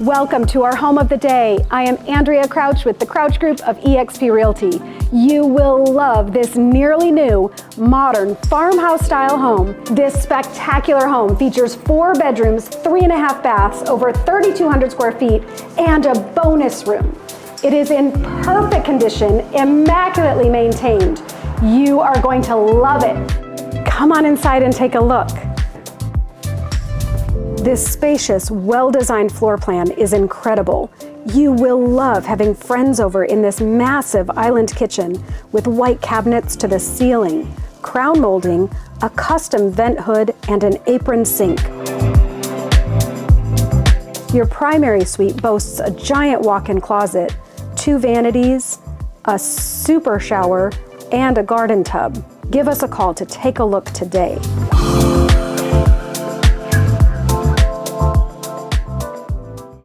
Welcome to our home of the day. I am Andrea Crouch with the Crouch Group of eXp Realty. You will love this nearly new, modern farmhouse style home. This spectacular home features 4 bedrooms, 3.5 baths, over 3,200 square feet, and a bonus room. It is in perfect condition, immaculately maintained. You are going to love it. Come on inside and take a look. This spacious, well-designed floor plan is incredible. You will love having friends over in this massive island kitchen with white cabinets to the ceiling, crown molding, a custom vent hood, and an apron sink. Your primary suite boasts a giant walk-in closet, 2 vanities, a super shower, and a garden tub. Give us a call to take a look today.